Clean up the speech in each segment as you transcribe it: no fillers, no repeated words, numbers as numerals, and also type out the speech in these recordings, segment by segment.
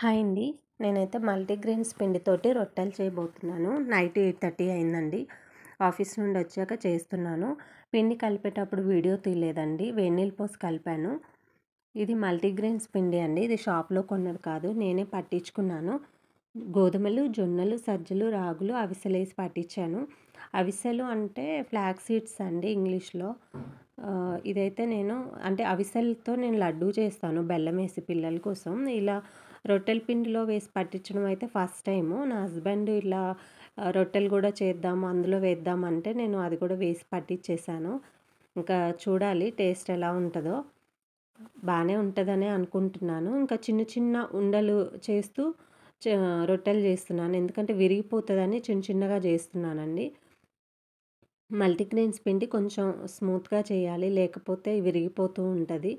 Hi అండి. నేనైతే multigrains పిండితోటి రొట్టెలు చేయబోతున్నాను. నైట్ 8:30 అయిందండి. ఆఫీస్ నుండి వచ్చాక చేస్తున్నాను. పిండి కలిపేటప్పుడు వీడియో తీయలేదండి. వేడి నీళ్ళు పోసి కలిపాను. ఇది మల్టీగ్రెయిన్స్ పిండి అండి. ఇది షాప్‌లో కొన్నది కాదు. నేనే పట్టించుకున్నాను. గోధుమలు, జొన్నలు, సజ్జలు, రాగులు, అవిసెలేసి పట్టించాను. అవిసెలు అంటే ఫ్లాక్స్ సీడ్స్ అండి ఇంగ్లీష్‌లో. ఇదైతే అంటే అవిసెలతో నేను లడ్డూ చేస్తాను బెల్లమేసి పిల్లల కోసం. ఇలా రొట్టెల పిండిలో వేసి పట్టించడం అయితే ఫస్ట్ టైము. నా హస్బెండ్ ఇలా రొట్టెలు కూడా చేద్దాం, అందులో వేద్దాం అంటే నేను అది కూడా వేసి పట్టించేసాను. ఇంకా చూడాలి టేస్ట్ ఎలా ఉంటదో. బానే ఉంటదనే అనుకుంటున్నాను. ఇంకా చిన్న చిన్న ఉండలు చేస్తూ చ రొట్టెలు చేస్తున్నాను. ఎందుకంటే విరిగిపోతదని చిన్న చిన్నగా చేస్తున్నానండి. మల్టీగ్రెయిన్స్ పిండి కొంచెం స్మూత్‌గా చేయాలి. లేకపోతే విరిగిపోతూ ఉంటది.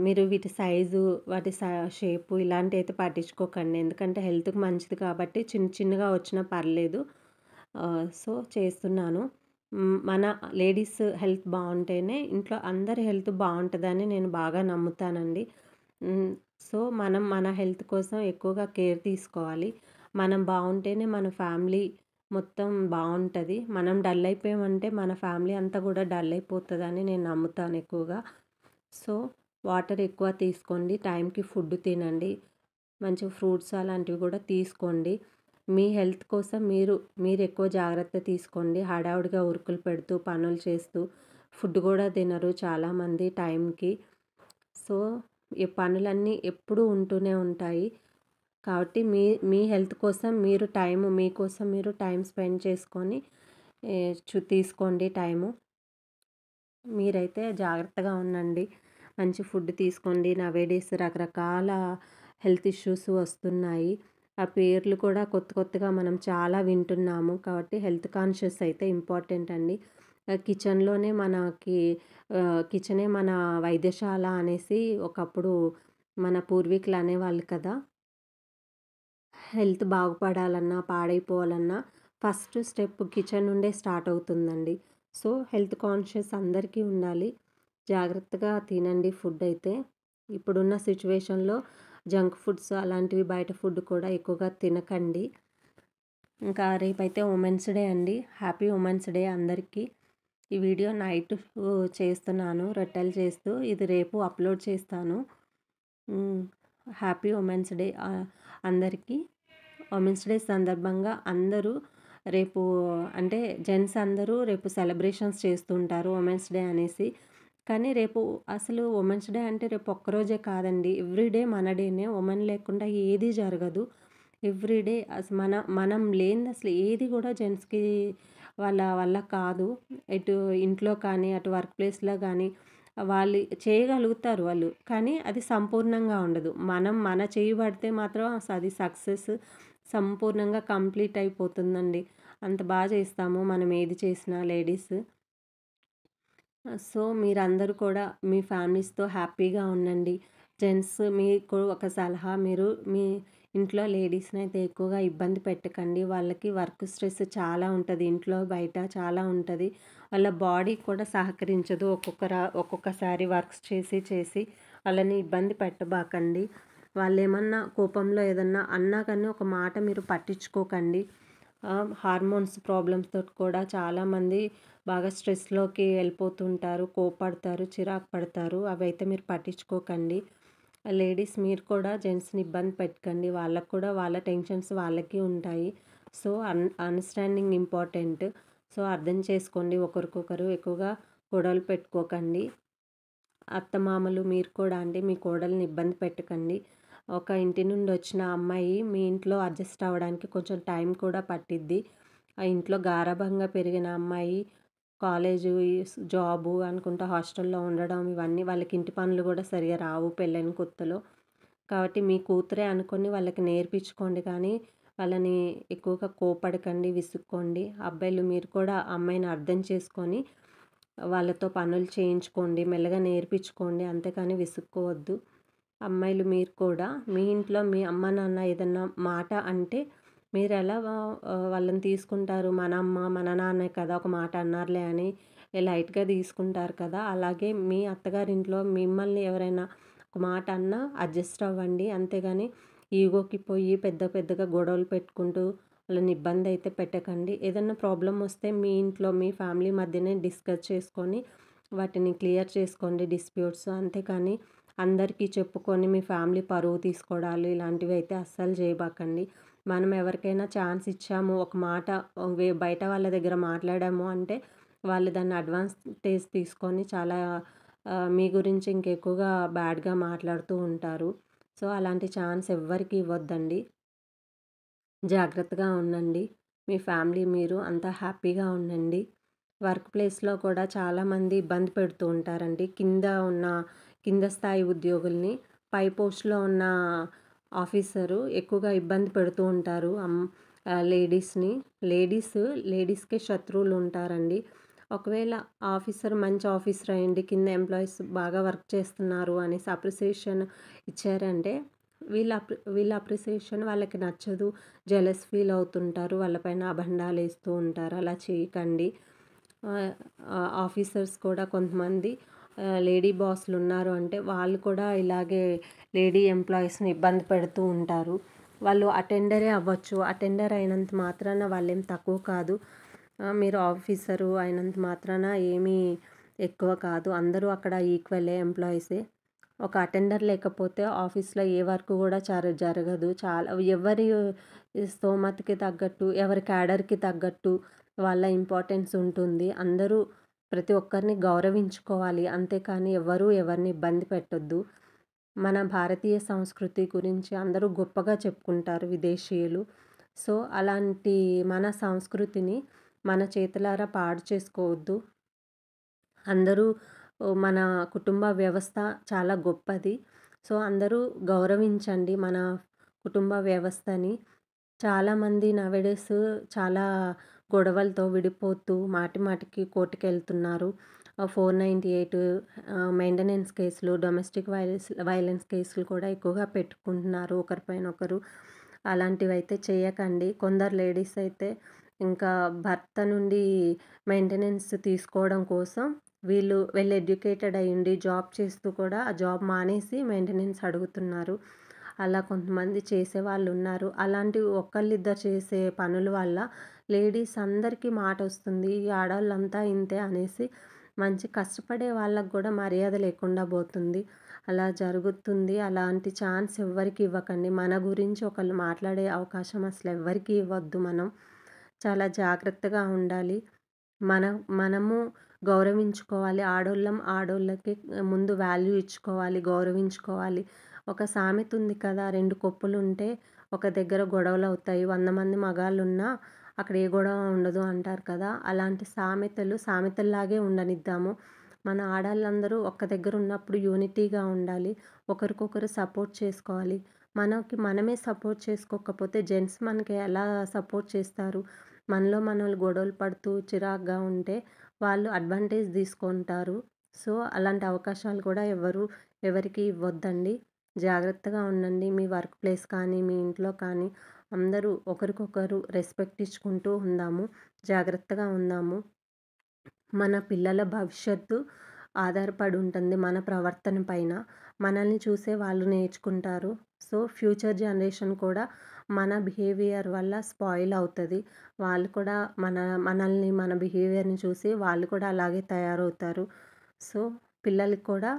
మీరు వీటి సైజు, వాటి షేపు ఇలాంటివైతే పట్టించుకోకండి. ఎందుకంటే హెల్త్‌కి మంచిది కాబట్టి చిన్న చిన్నగా వచ్చినా పర్లేదు. సో, చేస్తున్నాను. మన లేడీస్ హెల్త్ బావుంటేనే ఇంట్లో అందరి హెల్త్ బావుంటదని నేను బాగా నమ్ముతానండి. హ్మ్. సో, మనం మన హెల్త్ కోసం ఎక్కువగా కేర్ తీసుకోవాలి. మనం బావుంటేనే మన ఫ్యామిలీ మొత్తం బావుంటది. మనం డల్ అయిపోయామంటే మన ఫ్యామిలీ అంతా గూడా డల్ అయిపోతదని నేను నమ్ముతాను ఎక్కువగా. సో, వాటర్ ఎక్కువ తీసుకోండి. టైంకి ఫుడ్ తినండి. మంచిగా ఫ్రూట్స్ అలాంటివి గూడా తీసుకోండి. మీ హెల్త్ కోసం మీరెక్కువ జాగ్రత్త తీసుకోండి. హడావుడిగా ఉరుకులు పెడుతూ, పనులు చేస్తూ ఫుడ్ గూడా తినరు చాలామంది టైంకి. సో, ఈ పనులన్నీ ఎప్పుడూ ఉంటూనే ఉంటాయి. కాబట్టి మీ మీ హెల్త్ కోసం మీకోసం మీరు టైం స్పెండ్ చేసుకొని తీసుకోండి టైము. మీరైతే జాగ్రత్తగా ఉండండి. మంచి ఫుడ్ తీసుకోండి. నవేడేస్ రకరకాల హెల్త్ ఇష్యూస్ వస్తున్నాయి. ఆ పేర్లు కూడా కొత్త కొత్తగా మనం చాలా వింటున్నాము. కాబట్టి హెల్త్ కాన్షియస్ అయితే ఇంపార్టెంట్ అండి. కిచెనే మన వైద్యశాల అనేసి ఒకప్పుడు మన పూర్వీకులు అనేవాళ్ళు కదా! హెల్త్ బాగుపడాలన్నా, పాడైపోవాలన్నా ఫస్ట్ స్టెప్ కిచెన్ నుండే స్టార్ట్ అవుతుందండి. సో, హెల్త్ కాన్షియస్ అందరికీ ఉండాలి. జాగ్రత్తగా తినండి ఫుడ్ అయితే. ఇప్పుడున్న సిట్యుయేషన్‌లో జంక్ ఫుడ్స్ అలాంటివి బయట ఫుడ్ కూడా ఎక్కువగా తినకండి. ఇంకా రేపైతే ఉమెన్స్ డే అండి. హ్యాపీ ఉమెన్స్ డే అందరికీ. ఈ వీడియో నైట్ చేస్తున్నాను రొట్టెలు చేస్తూ. ఇది రేపు అప్లోడ్ చేస్తాను. హ్మ్. హ్యాపీ ఉమెన్స్ డే అందరికీ. ఉమెన్స్ డే సందర్భంగా అందరూ రేపు అంటే జెంట్స్ అందరూ రేపు సెలబ్రేషన్స్ చేస్తుంటారు ఉమెన్స్ డే అనేసి. కానీ రేపు అసలు ఉమెన్స్ డే అంటే రేపు ఒక్కరోజే కాదండి. ఎవ్రీడే మన డేనే. ఉమెన్ లేకుండా ఏది జరగదు. ఎవ్రీడే మనం లేనిది అసలు ఏది కూడా జెంట్స్‌కి వాళ్ళ వల్ల కాదు. ఇటు ఇంట్లో కానీ, అటు వర్క్ ప్లేస్‌లో గానీ వాళ్ళు చేయగలుగుతారు వాళ్ళు. కానీ అది సంపూర్ణంగా ఉండదు. మన చెయ్యి పడితే మాత్రం అది సక్సెస్ సంపూర్ణంగా కంప్లీట్ అయిపోతుందండి. అంత చేస్తాము మనం ఏది చేసినా లేడీస్. సో, మీరందరూ కూడా మీ ఫ్యామిలీస్‌తో హ్యాపీగా ఉండండి. జెంట్స్ మీకు ఒక సలహా మీ ఇంట్లో లేడీస్‌నైతే ఎక్కువగా ఇబ్బంది పెట్టకండి. వాళ్ళకి వర్క్ స్ట్రెస్ చాలా ఉంటది. ఇంట్లో, బయట చాలా ఉంటది. వాళ్ళ బాడీ కూడా సహకరించదు. ఒక్కొక్కసారి వర్క్స్ చేసి వాళ్ళని ఇబ్బంది పెట్టబాకండి. వాళ్ళేమన్నా కోపంలో ఏదన్నా అన్నా కానీ ఒక మాట మీరు పట్టించుకోకండి. హార్మోన్స్ ప్రాబ్లమ్స్ తోటి కూడా చాలామంది బాగా స్ట్రెస్‌లోకి వెళ్ళిపోతుంటారు. కోప్పడతారు, చిరాకు పడతారు. అవైతే మీరు పట్టించుకోకండి. లేడీస్ మీరు కూడా జెంట్స్‌ని ఇబ్బంది పెట్టకండి. వాళ్ళకి కూడా వాళ్ళ టెన్షన్స్ వాళ్ళకి ఉంటాయి. So, understanding important. సో, అర్థం చేసుకోండి ఒకరికొకరు. ఎక్కువగా గొడవలు పెట్టుకోకండి. అత్తమామలు మీరు కూడా అండి మీ కోడల్ని ఇబ్బంది పెట్టకండి. ఒక ఇంటి నుండి వచ్చిన అమ్మాయి మీ ఇంట్లో అడ్జస్ట్ అవ్వడానికి కొంచెం టైం కూడా పట్టిద్ది. ఆ ఇంట్లో గారాబంగా పెరిగిన అమ్మాయి కాలేజు, జాబు అనుకుంటా హాస్టల్‌లో ఉండడం ఇవన్నీ వాళ్ళకి ఇంటి పనులు కూడా సరిగ్గా రావు పెళ్ళైన కొత్తలో. కాబట్టి మీ కూతురే అనుకోని వాళ్ళకి నేర్పించుకోండి కానీ వాళ్ళని ఎక్కువగా కోప్పడకండి, విసుక్కోండి. అబ్బాయిలు మీరు కూడా అమ్మాయిని అర్థం చేసుకొని వాళ్ళతో పనులు చేయించుకోండి. మెల్లగా నేర్పించుకోండి. అంతేకాని విసుక్కోవద్దు. అమ్మాయిలు మీరు కూడా మీ ఇంట్లో మీ అమ్మ, నాన్న ఏదన్నా మాట అంటే మీరెలా వాళ్ళని తీసుకుంటారు? మన అమ్మ, మన నాన్నే కదా ఒక మాట అన్నారులే అని లైట్‌గా తీసుకుంటారు కదా! అలాగే మీ అత్తగారింట్లో మిమ్మల్ని ఎవరైనా ఒక మాట అన్నా అడ్జస్ట్ అవ్వండి. అంతేగాని ఈగోకి పోయి పెద్ద పెద్దగా గొడవలు పెట్టుకుంటూ వాళ్ళని ఇబ్బందయితే పెట్టకండి. ఏదన్నా ప్రాబ్లమ్ వస్తే మీ ఇంట్లో, మీ ఫ్యామిలీ మధ్యనే డిస్కస్ చేసుకొని వాటిని క్లియర్ చేసుకోండి డిస్ప్యూట్స్. అంతేకానీ అందరికీ చెప్పుకొని మీ ఫ్యామిలీ పరువు తీసుకోవడాలు ఇలాంటివి అయితే అస్సలు చేయబాకండి. మనం ఎవరికైనా ఛాన్స్ ఇచ్చాము, ఒక మాట బయట వాళ్ళ దగ్గర మాట్లాడాము అంటే వాళ్ళు దాన్ని అడ్వాంటేజ్ తీసుకొని చాలా మీ గురించి ఇంకెక్కువగా బ్యాడ్‌గా మాట్లాడుతూ ఉంటారు. సో, అలాంటి ఛాన్స్ ఎవ్వరికీ ఇవ్వొద్దండి. జాగ్రత్తగా ఉండండి. మీ ఫ్యామిలీ మీరు అంతా హ్యాపీగా ఉండండి. వర్క్ ప్లేస్‌లో కూడా చాలామంది ఇబ్బంది పెడుతూ ఉంటారండి. కింద స్థాయి ఉద్యోగుల్ని పై పోస్ట్‌లో ఉన్న ఆఫీసరు ఎక్కువగా ఇబ్బంది పెడుతూ ఉంటారు. లేడీస్‌ని. లేడీస్‌కే శత్రువులు ఉంటారండి. ఒకవేళ ఆఫీసర్ మంచి ఆఫీసర్ అయ్యుండి కింద ఎంప్లాయీస్ బాగా వర్క్ చేస్తున్నారు అనేసి అప్రిసియేషన్ ఇచ్చారంటే వీళ్ళ అప్రిసియేషన్ వాళ్ళకి నచ్చదు. జెలస్ ఫీల్ అవుతుంటారు. వాళ్ళపైన అభండాలేస్తూ ఉంటారు. అలా చేయకండి. ఆఫీసర్స్ కూడా కొంతమంది లేడీ బాస్‌లున్నారు అంటే వాళ్ళు కూడా ఇలాగే లేడీ ఎంప్లాయీస్‌ని ఇబ్బంది పెడుతూ ఉంటారు. వాళ్ళు అటెండరే అవ్వచ్చు. అటెండర్ అయినంత మాత్రాన వాళ్ళేం తక్కువ కాదు. మీరు ఆఫీసరు అయినంత మాత్రాన ఏమీ ఎక్కువ కాదు. అందరూ అక్కడ ఈక్వలే ఎంప్లాయీసే. ఒక అటెండర్ లేకపోతే ఆఫీస్‌లో ఏ వర్క్ కూడా జరగదు. చాలా ఎవరి స్తోమతకి తగ్గట్టు, ఎవరి క్యాడర్‌కి తగ్గట్టు వాళ్ళ ఇంపార్టెన్స్ ఉంటుంది. అందరూ ప్రతి ఒక్కరిని గౌరవించుకోవాలి. అంతేకానీ ఎవరు ఎవరిని ఇబ్బంది పెట్టొద్దు. మన భారతీయ సంస్కృతి గురించి అందరూ గొప్పగా చెప్పుకుంటారు విదేశీయులు. సో, అలాంటి మన సంస్కృతిని మన చేతులారా పాడు చేసుకోవద్దు. అందరూ మన కుటుంబ వ్యవస్థ చాలా గొప్పది. సో, అందరూ గౌరవించండి మన కుటుంబ వ్యవస్థని. చాలామంది నౌఎడేస్ చాలా గొడవలతో విడిపోతూ మాటి మాటికి కోర్టుకెళ్తున్నారు. 498 మెయింటెనెన్స్ కేసులు, డొమెస్టిక్ వైలెన్స్ కేసులు కూడా ఎక్కువగా పెట్టుకుంటున్నారు ఒకరిపైన ఒకరు. అలాంటివైతే చేయకండి. కొందరు లేడీస్ అయితే ఇంకా భర్త నుండి మెయింటెనెన్స్ తీసుకోవడం కోసం వీళ్ళు ఎడ్యుకేటెడ్ అయ్యుండి జాబ్ చేస్తూ కూడా ఆ జాబ్ మానేసి మెయింటెనెన్స్ అడుగుతున్నారు. అలా కొంతమంది చేసేవాళ్ళున్నారు. అలాంటివి ఒకళ్ళిద్దరు చేసే పనుల వల్ల లేడీస్ అందరికీ మాటొస్తుంది. ఈ ఆడోళ్ళంతా ఇంతే అనేసి మంచి కష్టపడే వాళ్ళకి గూడా మర్యాద లేకుండా పోతుంది. అలా జరుగుతుంది. అలాంటి ఛాన్స్ ఎవ్వరికీ ఇవ్వకండి. మన గురించి ఒకళ్ళు మాట్లాడే అవకాశం అసలెవ్వరికీ ఇవ్వద్దు మనం. చాలా జాగ్రత్తగా ఉండాలి. మనము గౌరవించుకోవాలి. ఆడోళ్ళకి ముందు వాల్యూ ఇచ్చుకోవాలి, గౌరవించుకోవాలి. ఒక సామెత ఉంది కదా! 2 కొప్పులుంటే ఒక దగ్గర గొడవలవుతాయి. 100 మంది మగాళ్ళున్నా అక్కడ ఏ గొడవ ఉండదు అంటారు కదా! అలాంటి సామెతల్లాగే ఉండనిద్దాము. మన ఆడాళ్ళందరూ ఒక్క దగ్గర ఉన్నప్పుడు యూనిటీగా ఉండాలి. ఒకరికొకరు సపోర్ట్ చేసుకోవాలి. మనమే సపోర్ట్ చేసుకోకపోతే జెంట్స్ మనకి ఎలా సపోర్ట్ చేస్తారు? మనలో మనోళ్ళు గొడవలు పడుతూ చిరాకుగా ఉంటే వాళ్ళు అడ్వాంటేజ్ తీసుకుంటారు. సో, అలాంటి అవకాశాలు కూడా ఎవరికీ ఇవ్వొద్దండి. జాగ్రత్తగా ఉండండి. మీ వర్క్ ప్లేస్ కానీ, మీ ఇంట్లో కానీ అందరూ ఒకరికొకరు రెస్పెక్ట్ ఇచ్చుకుంటూ ఉందాము. జాగ్రత్తగా ఉందాము. మన పిల్లల భవిష్యత్తు ఆధారపడి ఉంటుంది మన ప్రవర్తన పైన. మనల్ని చూసే వాళ్ళు నేర్చుకుంటారు. సో, ఫ్యూచర్ జనరేషన్ కూడా మన బిహేవియర్ వల్ల స్పాయిల్ అవుతది. వాళ్ళు కూడా మన బిహేవియర్‌ని చూసి వాళ్ళు కూడా అలాగే తయారవుతారు. సో, పిల్లలకి కూడా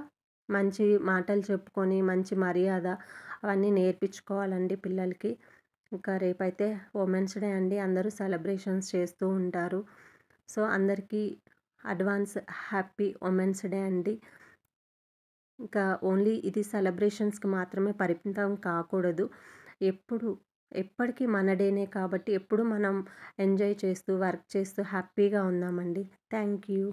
మంచి మాటలు చెప్పుకొని, మంచి మర్యాద అవన్నీ నేర్పించుకోవాలండి పిల్లలకి. ఇంకా రేపైతే ఉమెన్స్ డే అండి. అందరూ సెలబ్రేషన్స్ చేస్తూ ఉంటారు. సో, అందరికీ అడ్వాన్స్ హ్యాపీ ఉమెన్స్ డే అండి. ఇంకా ఓన్లీ ఇది సెలబ్రేషన్స్‌కి మాత్రమే పరిమితం కాకూడదు. ఎప్పుడు ఎప్పటికీ మన డేనే కాబట్టి ఎప్పుడు మనం ఎంజాయ్ చేస్తూ, వర్క్ చేస్తూ హ్యాపీగా ఉందామండి. Thank you.